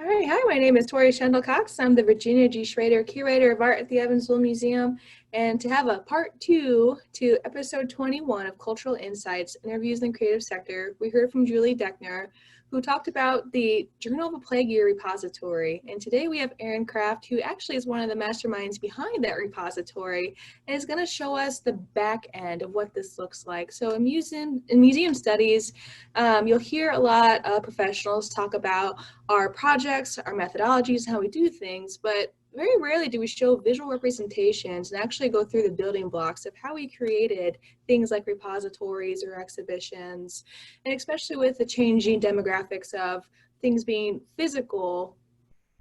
All right, hi, my name is Tori Shendel Cox. I'm the Virginia G. Schrader Curator of Art at the Evansville Museum. And to have a part two to episode 21 of Cultural Insights, Interviews in the Creative Sector, we heard from Julie Deckner, who talked about the Journal of a Plague Year repository. And today we have Erin Craft, who actually is one of the masterminds behind that repository, and is going to show us the back end of what this looks like. So in museum studies, you'll hear a lot of professionals talk about our projects, our methodologies, how we do things, but very rarely do we show visual representations and actually go through the building blocks of how we created things like repositories or exhibitions, and especially with the changing demographics of things being physical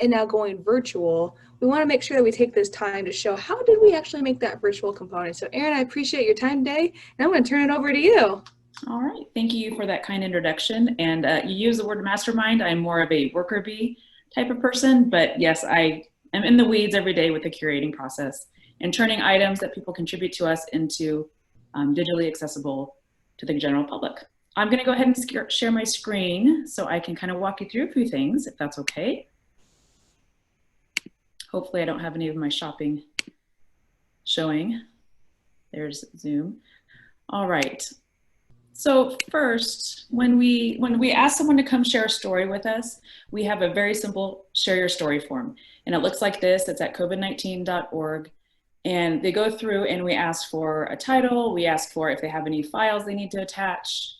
and now going virtual, we want to make sure that we take this time to show how did we actually make that virtual component. So Erin, I appreciate your time today, and I'm going to turn it over to you. All right, thank you for that kind introduction. And you use the word mastermind. I'm more of a worker bee type of person, but yes, I am in the weeds every day with the curating process and turning items that people contribute to us into digitally accessible to the general public. I'm going to go ahead and share my screen so I can kind of walk you through a few things, if that's okay. Hopefully I don't have any of my shopping showing. There's Zoom. All right. So first, when we ask someone to come share a story with us, we have a very simple share your story form. And it looks like this. It's at covid19.org. And they go through and we ask for a title. We ask for if they have any files they need to attach.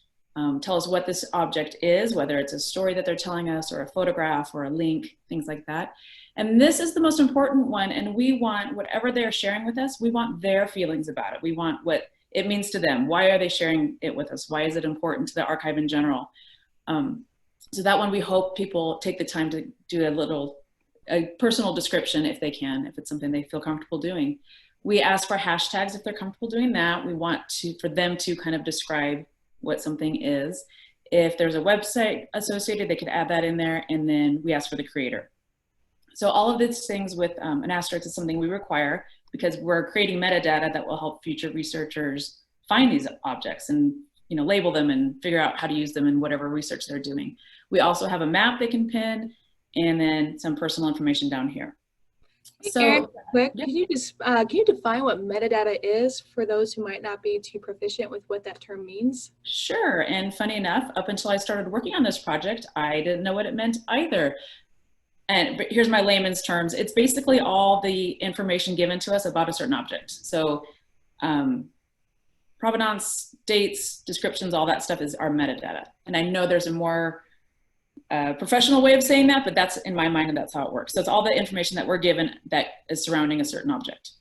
Tell us what this object is, whether it's a story that they're telling us or a photograph or a link, things like that. And this is the most important one. And we want whatever they're sharing with us, we want their feelings about it. We want what it means to them. Why are they sharing it with us? Why is it important to the archive in general? So that one, we hope people take the time to do a personal description if they can, if it's something they feel comfortable doing. We ask for hashtags if they're comfortable doing that. We want for them to kind of describe what something is. If there's a website associated, they could add that in there, and then we ask for the creator. So all of these things with an asterisk is something we require because we're creating metadata that will help future researchers find these objects and label them and figure out how to use them in whatever research they're doing. We also have a map they can pin and then some personal information down here. Hey, Erin, quick, yeah. Can you define what metadata is for those who might not be too proficient with what that term means? Sure, and funny enough, up until I started working on this project, I didn't know what it meant either. But here's my layman's terms. It's basically all the information given to us about a certain object. So provenance, dates, descriptions, all that stuff is our metadata. And I know there's a more professional way of saying that, but that's in my mind and that's how it works. So it's all the information that we're given that is surrounding a certain object.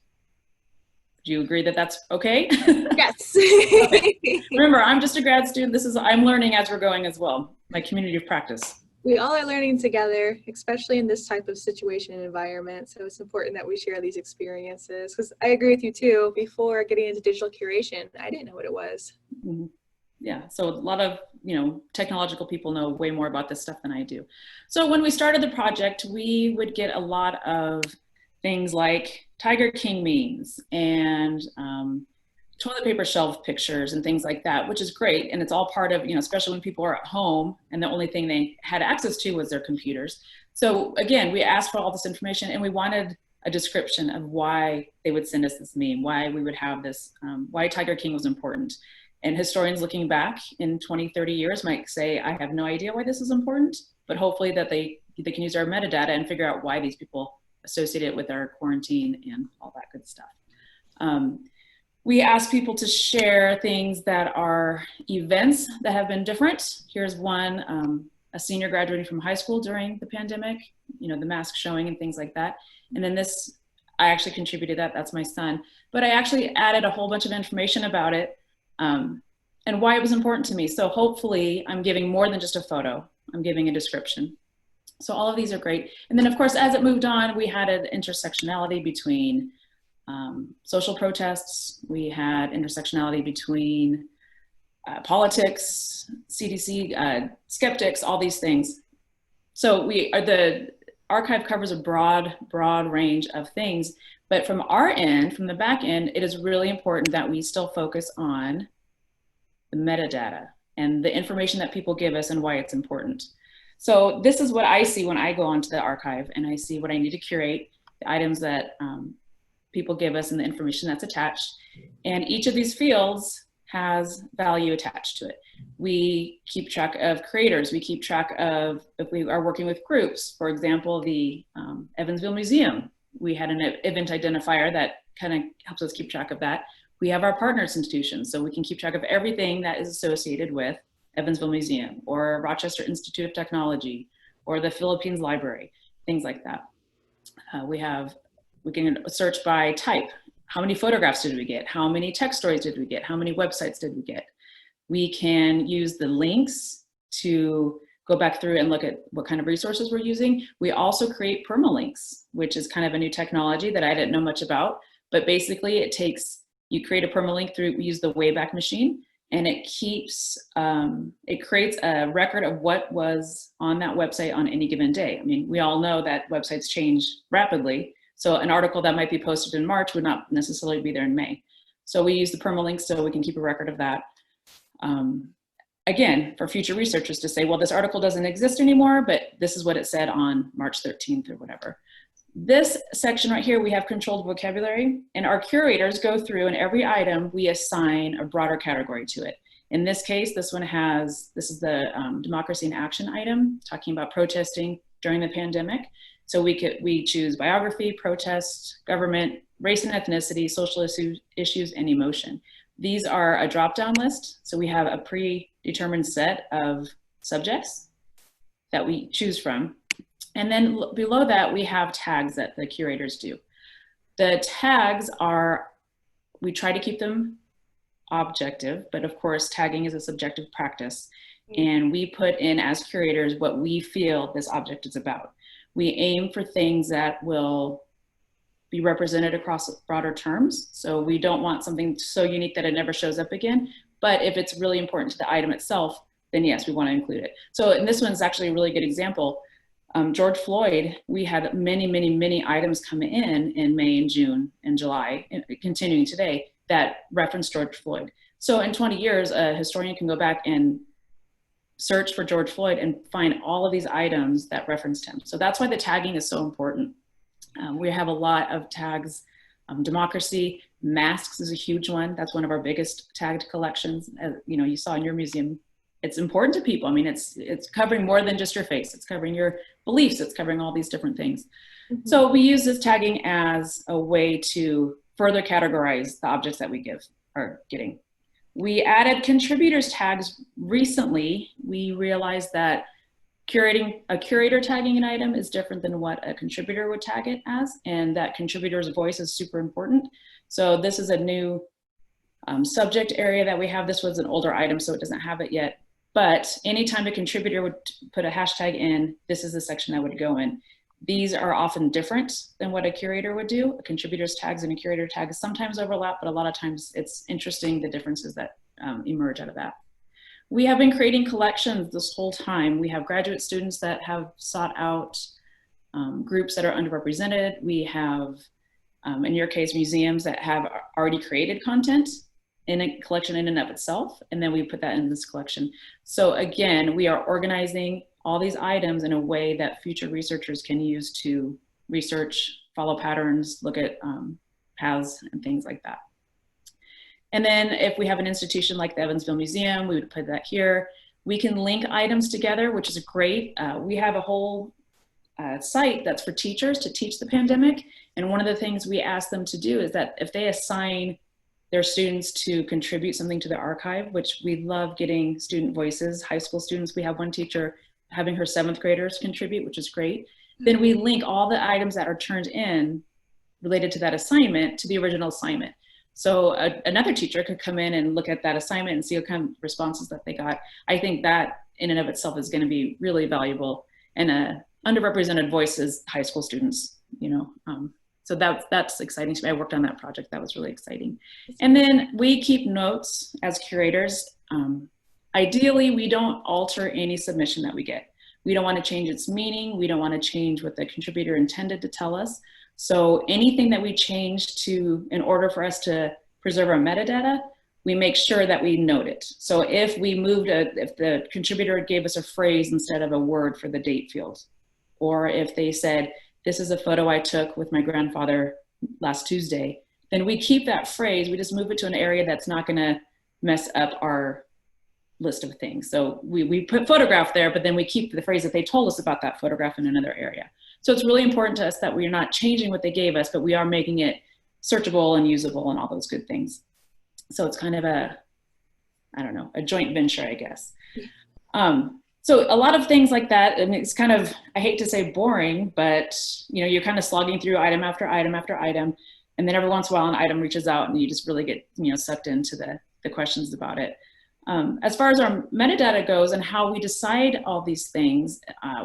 Do you agree that that's okay? Yes. Okay. Remember, I'm just a grad student. I'm learning as we're going as well, my community of practice. We all are learning together, especially in this type of situation and environment. So it's important that we share these experiences, because I agree with you too. Before getting into digital curation, I didn't know what it was. Mm-hmm. Yeah, so a lot of technological people know way more about this stuff than I do. So when we started the project, we would get a lot of things like Tiger King memes and toilet paper shelf pictures and things like that, which is great. And it's all part of, especially when people are at home and the only thing they had access to was their computers. So again, we asked for all this information and we wanted a description of why they would send us this meme, why we would have this, why Tiger King was important. And historians looking back in 20, 30 years might say, I have no idea why this is important, but hopefully that they can use our metadata and figure out why these people associate it with our quarantine and all that good stuff. We ask people to share things that are events that have been different. Here's one, a senior graduating from high school during the pandemic, the mask showing and things like that. And then this, I actually contributed that's my son. But I actually added a whole bunch of information about it and why it was important to me. So hopefully I'm giving more than just a photo, I'm giving a description. So all of these are great. And then of course, as it moved on, we had an intersectionality between social protests, we had intersectionality between politics, CDC, skeptics, all these things. So the archive covers a broad range of things, but from our end, from the back end, it is really important that we still focus on the metadata and the information that people give us and why it's important. So this is what I see when I go onto the archive and I see what I need to curate, the items that people give us and the information that's attached. And each of these fields has value attached to it. We keep track of creators. We keep track of if we are working with groups. For example, the Evansville Museum, we had an event identifier that kind of helps us keep track of that. We have our partners institutions, so we can keep track of everything that is associated with Evansville Museum or Rochester Institute of Technology or the Philippines Library, things like that. We can search by type. How many photographs did we get? How many text stories did we get? How many websites did we get? We can use the links to go back through and look at what kind of resources we're using. We also create permalinks, which is kind of a new technology that I didn't know much about, but basically you create a permalink we use the Wayback Machine, and it creates a record of what was on that website on any given day. I mean, we all know that websites change rapidly, so an article that might be posted in March would not necessarily be there in May. So we use the permalink so we can keep a record of that. Again, for future researchers to say, well, this article doesn't exist anymore, but this is what it said on March 13th or whatever. This section right here, we have controlled vocabulary, and our curators go through, and every item we assign a broader category to it. In this case, this is the democracy in action item, talking about protesting during the pandemic. So we choose biography, protest, government, race and ethnicity, social issues, and emotion. These are a drop-down list. So we have a predetermined set of subjects that we choose from. And then below that, we have tags that the curators do. The tags we try to keep them objective, but of course, tagging is a subjective practice. And we put in as curators what we feel this object is about. We aim for things that will be represented across broader terms. So we don't want something so unique that it never shows up again. But if it's really important to the item itself, then yes, we want to include it. So, and this one's actually a really good example. George Floyd, we had many, many, many items come in May and June and July, and continuing today, that reference George Floyd. So in 20 years, a historian can go back and search for George Floyd and find all of these items that referenced him. So that's why the tagging is so important. We have a lot of tags. Democracy, masks is a huge one. That's one of our biggest tagged collections. You saw in your museum. It's important to people. I mean, it's covering more than just your face. It's covering your beliefs. It's covering all these different things. Mm-hmm. So we use this tagging as a way to further categorize the objects that we are getting. We added contributors tags recently. We realized that a curator tagging an item is different than what a contributor would tag it as, and that contributor's voice is super important. So this is a new subject area that we have. This was an older item, so it doesn't have it yet. But anytime a contributor would put a hashtag in, this is the section that would go in. These are often different than what a curator would do. A contributor's tags and a curator tag sometimes overlap, but a lot of times it's interesting the differences that emerge out of that. We have been creating collections this whole time. We have graduate students that have sought out groups that are underrepresented. We have, in your case, museums that have already created content in a collection in and of itself, and then we put that in this collection. So again, we are organizing all these items in a way that future researchers can use to research, follow patterns, look at paths and things like that. And then if we have an institution like the Evansville Museum, we would put that here. We can link items together, which is great. We have a whole site that's for teachers to teach the pandemic. And one of the things we ask them to do is that if they assign their students to contribute something to the archive, which we love getting student voices, high school students. We have one teacher having her 7th graders contribute, which is great. Mm-hmm. Then we link all the items that are turned in related to that assignment to the original assignment. So another teacher could come in and look at that assignment and see what kind of responses that they got. I think that in and of itself is going to be really valuable, and underrepresented voices, high school students, so that's exciting to me. I worked on that project. That was really exciting. And then we keep notes as curators. Ideally, we don't alter any submission that we get. We don't want to change its meaning. We don't want to change what the contributor intended to tell us. So anything that we change in order for us to preserve our metadata, we make sure that we note it. So if we moved, if the contributor gave us a phrase instead of a word for the date field, or if they said, this is a photo I took with my grandfather last Tuesday, then we keep that phrase, we just move it to an area that's not gonna mess up our list of things. So we put photograph there, but then we keep the phrase that they told us about that photograph in another area. So it's really important to us that we're not changing what they gave us, but we are making it searchable and usable and all those good things. So it's kind of a, I don't know, a joint venture, I guess. So a lot of things like that, and it's kind of, I hate to say boring, but you're kind of slogging through item after item after item. And then every once in a while an item reaches out and you just really get, sucked into the questions about it. As far as our metadata goes and how we decide all these things,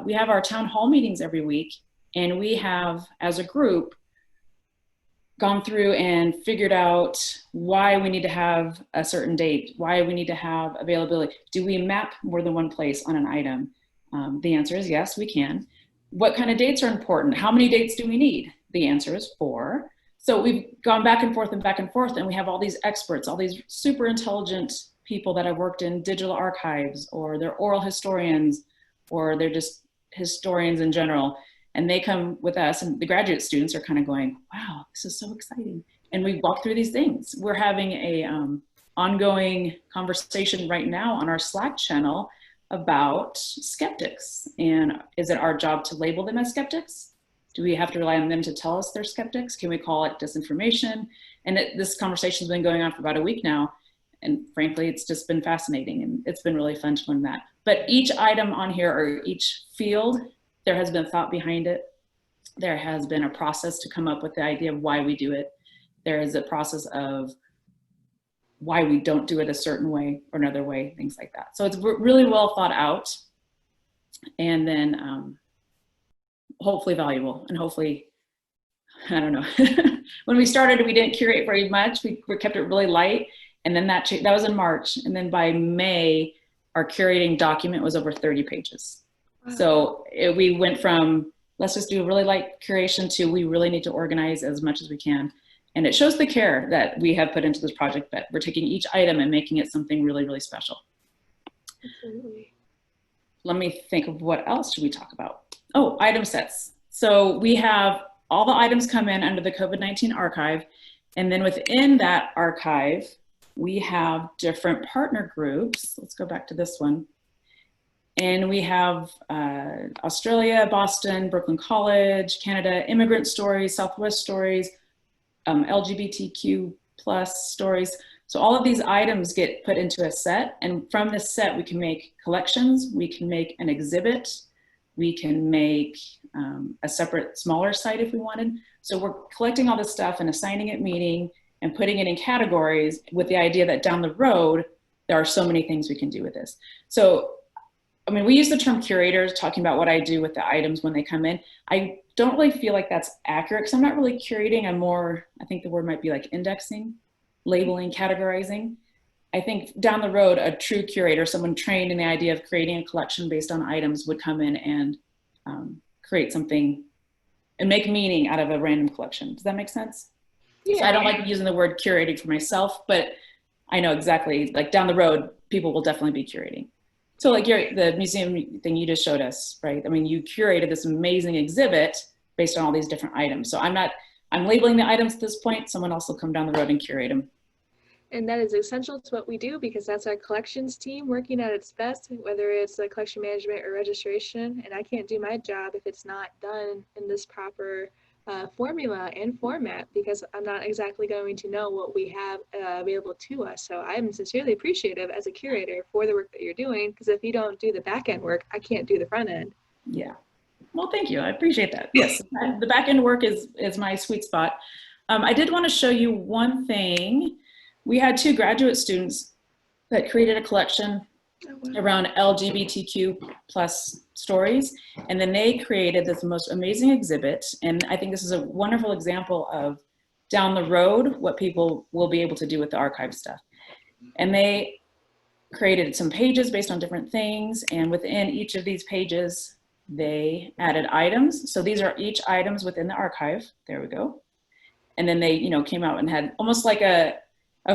we have our town hall meetings every week, and we have, as a group, gone through and figured out why we need to have a certain date, why we need to have availability. Do we map more than one place on an item? The answer is yes, we can. What kind of dates are important? How many dates do we need? The answer is 4. So we've gone back and forth, and we have all these experts, all these super intelligent people that have worked in digital archives, or they're oral historians, or they're just historians in general. And they come with us, and the graduate students are kind of going, wow, this is so exciting. And we walk through these things. We're having a ongoing conversation right now on our Slack channel about skeptics. And is it our job to label them as skeptics? Do we have to rely on them to tell us they're skeptics? Can we call it disinformation? And this conversation's been going on for about a week now. And frankly, it's just been fascinating, and it's been really fun to learn that. But each item on here, or each field, there has been thought behind it. There has been a process to come up with the idea of why we do it. There is a process of why we don't do it a certain way or another way, things like that. So it's really well thought out, and then hopefully valuable, and hopefully, I don't know. When we started, we didn't curate very much. We kept it really light, and then that was in March. And then by May, our curating document was over 30 pages. Wow. So we went from, let's just do a really light curation, to we really need to organize as much as we can. And it shows the care that we have put into this project, that we're taking each item and making it something really, really special. Absolutely. Let me think of what else should we talk about. Oh, item sets. So we have all the items come in under the COVID-19 archive. And then within that archive, we have different partner groups. Let's go back to this one. And we have Australia, Boston, Brooklyn College, Canada, immigrant stories, Southwest stories, LGBTQ plus stories. So all of these items get put into a set, and from this set we can make collections, we can make an exhibit, we can make a separate smaller site if we wanted. So we're collecting all this stuff and assigning it meaning and putting it in categories with the idea that down the road there are so many things we can do with this. So I mean, we use the term curators talking about what I do with the items when they come in. I don't really feel like that's accurate, because I'm not really curating. I'm more, I think the word might be like indexing, labeling, categorizing. I think down the road, a true curator, someone trained in the idea of creating a collection based on items, would come in and create something and make meaning out of a random collection. Does that make sense? Yeah. So I don't like using the word curating for myself, but I know exactly, like down the road, people will definitely be curating. So like the museum thing you just showed us, right? I mean, you curated this amazing exhibit based on all these different items. So I'm labeling the items at this point. Someone else will come down the road and curate them. And that is essential to what we do, because that's our collections team working at its best, whether it's the collection management or registration. And I can't do my job if it's not done in this proper formula and format, because I'm not exactly going to know what we have available to us. So I'm sincerely appreciative as a curator for the work that you're doing, because if you don't do the back end work, I can't do the front end. Yeah. Well, thank you. I appreciate that. Yes, the back end work is my sweet spot. I did want to show you one thing. We had 2 graduate students that created a collection around LGBTQ plus stories. And then they created this most amazing exhibit. And I think this is a wonderful example of down the road, what people will be able to do with the archive stuff. And they created some pages based on different things. And within each of these pages, they added items. So these are each items within the archive. There we go. And then they, came out and had almost like a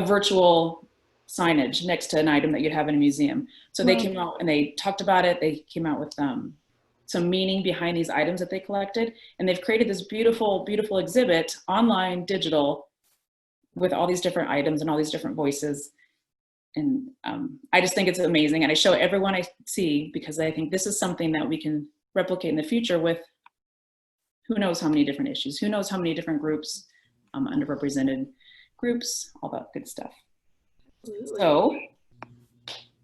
virtual signage next to an item that you'd have in a museum. So they came out and they talked about it. They came out with some meaning behind these items that they collected. And they've created this beautiful, beautiful exhibit, online, digital, with all these different items and all these different voices. And I just think it's amazing. And I show everyone I see, because I think this is something that we can replicate in the future with who knows how many different issues, who knows how many different groups, underrepresented groups, all that good stuff. Absolutely. So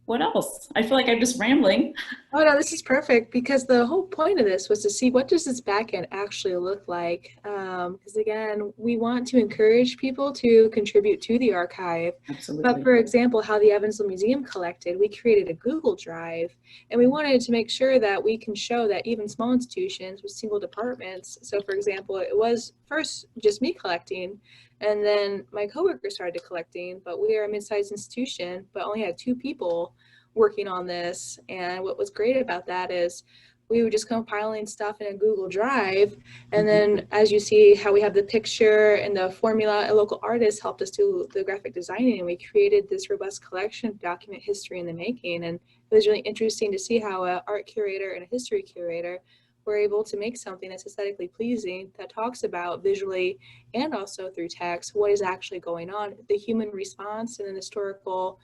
what else? I feel like I'm just rambling. Oh no, this is perfect, because the whole point of this was to see what does this back end actually look like. Because again, we want to encourage people to contribute to the archive. Absolutely. But for example, how the Evansville Museum collected, we created a Google Drive, and we wanted to make sure that we can show that even small institutions with single departments. So for example, it was first just me collecting, and then my coworkers started collecting, but we are a mid-sized institution, but only had 2 people working on this. And what was great about that is we were just compiling stuff in a Google Drive. And then as you see how we have the picture and the formula, a local artist helped us do the graphic designing, and we created this robust collection of document history in the making. And it was really interesting to see how an art curator and a history curator were able to make something that's aesthetically pleasing, that talks about visually and also through text what is actually going on, the human response and an historical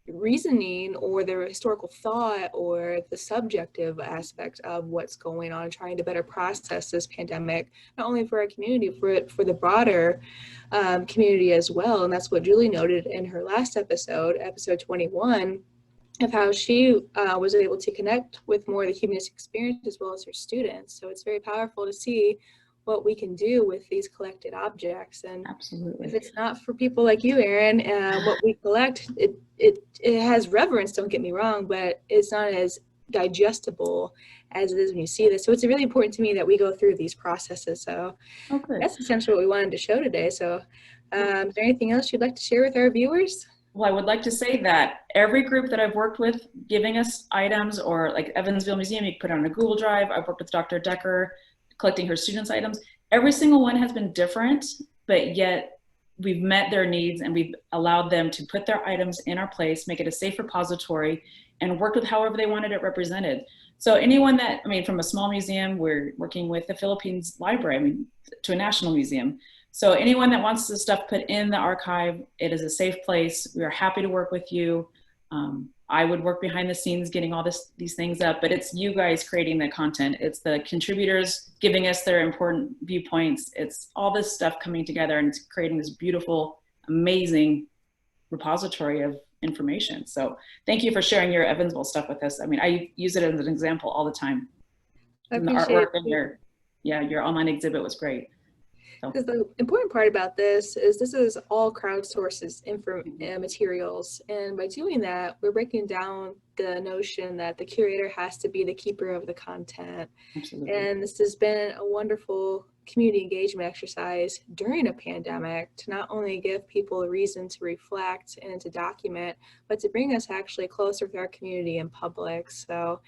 reasoning, or the historical thought, or the subjective aspect of what's going on, trying to better process this pandemic, not only for our community, for the broader community as well. And that's what Julie noted in her last episode, episode 21, of how she was able to connect with more of the humanist experience as well as her students. So it's very powerful to see what we can do with these collected objects. And Absolutely. if it's not for people like you, Erin, what we collect, it has reverence, don't get me wrong, but it's not as digestible as it is when you see this. So it's really important to me that we go through these processes. So that's essentially what we wanted to show today. So is there anything else you'd like to share with our viewers? Well, I would like to say that every group that I've worked with giving us items, or like Evansville Museum, you can put it on a Google Drive. I've worked with Dr. Decker collecting her students' items. Every single one has been different, but yet we've met their needs, and we've allowed them to put their items in our place, make it a safe repository, and work with however they wanted it represented. So anyone that, I mean, from a small museum, we're working with the Philippines Library, I mean, to a national museum. So anyone that wants this stuff put in the archive, it is a safe place. We are happy to work with you. I would work behind the scenes getting all these things up, but it's you guys creating the content. It's the contributors giving us their important viewpoints. It's all this stuff coming together, and it's creating this beautiful, amazing repository of information. So thank you for sharing your Evansville stuff with us. I mean, I use it as an example all the time. And the artwork and your online exhibit was great. Because the important part about this is all crowdsourced materials, and by doing that, we're breaking down the notion that the curator has to be the keeper of the content. Absolutely. And this has been a wonderful community engagement exercise during a pandemic to not only give people a reason to reflect and to document, but to bring us actually closer with our community and public. So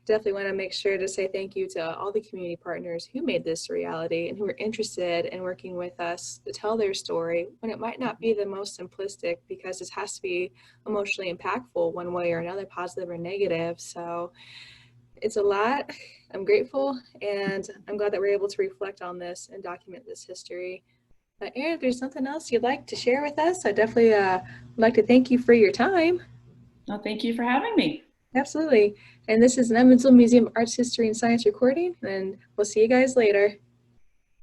definitely want to make sure to say thank you to all the community partners who made this a reality and who are interested in working with us to tell their story when it might not be the most simplistic, because this has to be emotionally impactful one way or another, positive or negative. So it's a lot. I'm grateful, and I'm glad that we're able to reflect on this and document this history. Erin, if there's something else you'd like to share with us, I definitely would like to thank you for your time. Well, thank you for having me. Absolutely. And this is an Evansville Museum of Arts, History, and Science recording, and we'll see you guys later.